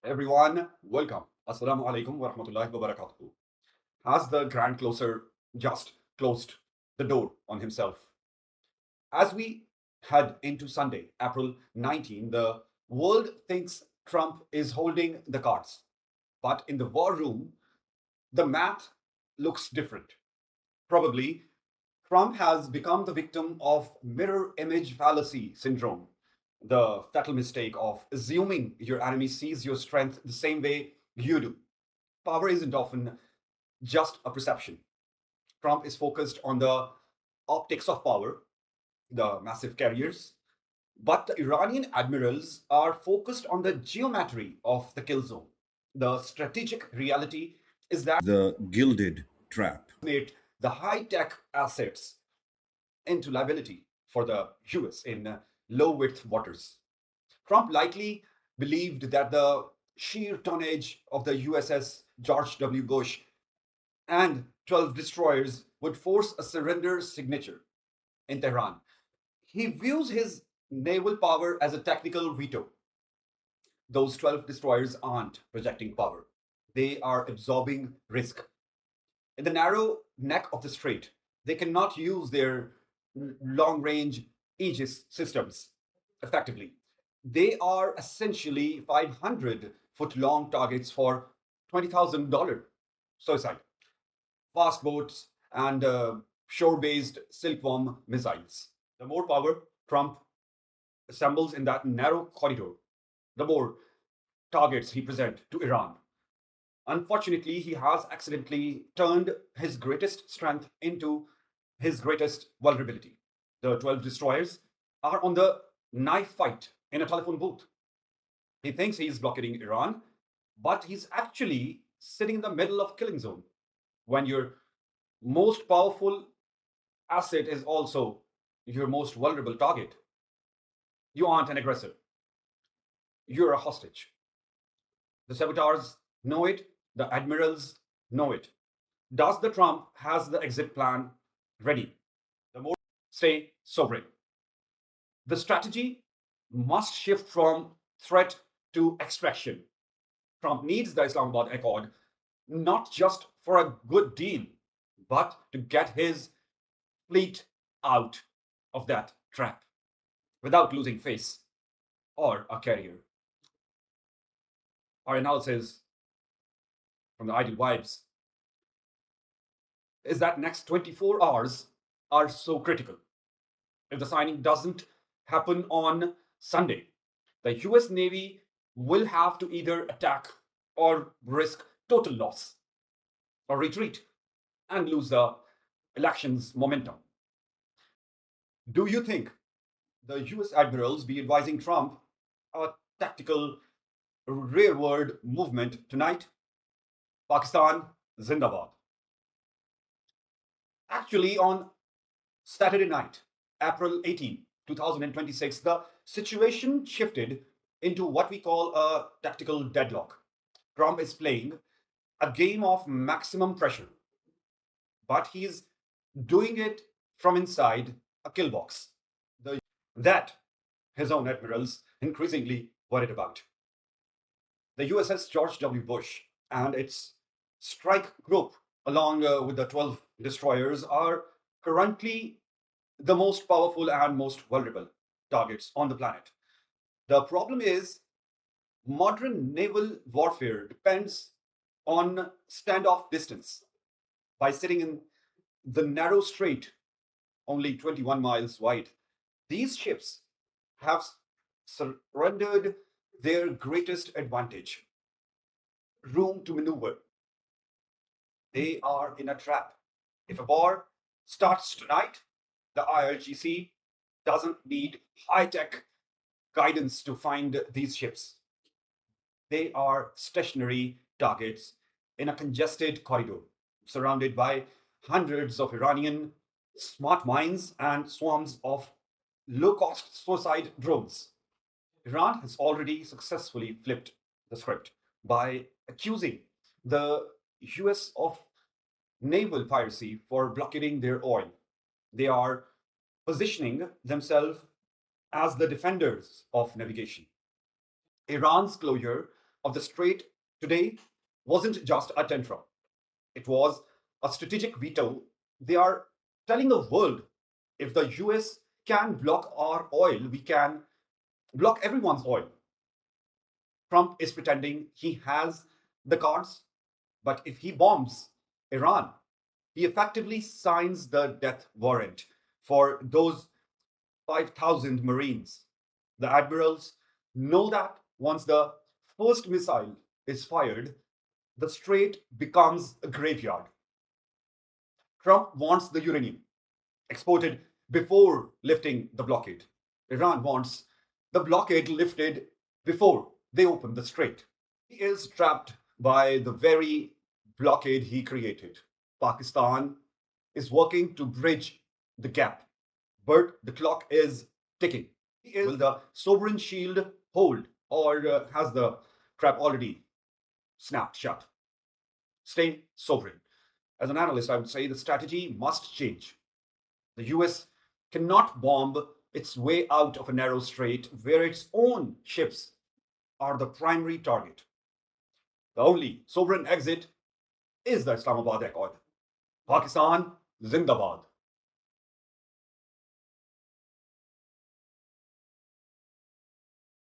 Everyone, welcome. Assalamu alaikum wa rahmatullahi wa barakatuh. Has the Grand Closer just closed the door on himself? As we head into Sunday, April 19, the world thinks Trump is holding the cards. But in the war room, the math looks different. Probably, Trump has become the victim of mirror image fallacy syndrome, the fatal mistake of assuming your enemy sees your strength the same way you do. Power isn't often just a perception. Trump is focused on the optics of power, the massive carriers, but the Iranian admirals are focused on the geometry of the kill zone. The strategic reality is that The Gilded Trap. made the high tech assets into liability for the US in low width waters. Trump likely believed that the sheer tonnage of the USS George W. Bush and 12 destroyers would force a surrender signature in Tehran. He views his naval power as a technical veto. Those 12 destroyers aren't projecting power, they are absorbing risk. In the narrow neck of the strait, they cannot use their long range Aegis systems effectively. They are essentially 500-foot long targets for $20,000 suicide, fast boats, and shore based Silkworm missiles. The more power Trump assembles in that narrow corridor, the more targets he presents to Iran. Unfortunately, he has accidentally turned his greatest strength into his greatest vulnerability. The 12 destroyers are on the knife fight in a telephone booth. He thinks he's blockading Iran, but he's actually sitting in the middle of killing zone. When your most powerful asset is also your most vulnerable target, you aren't an aggressor. You're a hostage. The saboteurs know it, the admirals know it. Does the Trump has the exit plan ready? The more stay sovereign. The strategy must shift from threat to extraction. Trump needs the Islamabad Accord not just for a good deal, but to get his fleet out of that trap without losing face or a carrier. Our analysis from the Ideal Vibes is that next 24 hours are so critical. If the signing doesn't happen on Sunday, the US Navy will have to either attack or risk total loss or retreat and lose the election's momentum. Do you think the US admirals be advising Trump a tactical rearward movement tonight? Pakistan Zindabad. Actually, on Saturday night, April 18, 2026, the situation shifted into what we call a tactical deadlock. Trump is playing a game of maximum pressure, but he's doing it from inside a kill box. That his own admirals increasingly worried about. The USS George W. Bush and its strike group, along with the 12 destroyers, are currently the most powerful and most vulnerable targets on the planet. The problem is, modern naval warfare depends on standoff distance. By sitting in the narrow strait, only 21 miles wide, these ships have surrendered their greatest advantage, room to maneuver. They are in a trap. If a war starts tonight, the IRGC doesn't need high tech guidance to find these ships. They are stationary targets in a congested corridor, surrounded by hundreds of Iranian smart mines and swarms of low cost suicide drones. Iran has already successfully flipped the script by accusing the US of naval piracy for blockading their oil. They are positioning themselves as the defenders of navigation. Iran's closure of the Strait today wasn't just a tantrum, it was a strategic veto. They are telling the world, if the US can block our oil, we can block everyone's oil. Trump is pretending he has the cards, but if he bombs Iran, he effectively signs the death warrant for those 5,000 Marines. The admirals know that once the first missile is fired, the strait becomes a graveyard. Trump wants the uranium exported before lifting the blockade. Iran wants the blockade lifted before they open the strait. He is trapped by the very blockade he created. Pakistan is working to bridge the gap, but the clock is ticking. Will the sovereign shield hold, or has the trap already snapped shut? Stay sovereign. As an analyst, I would say the strategy must change. The US cannot bomb its way out of a narrow strait where its own ships are the primary target. The only sovereign exit is the Islamabad Accord. Pakistan, Zindabad.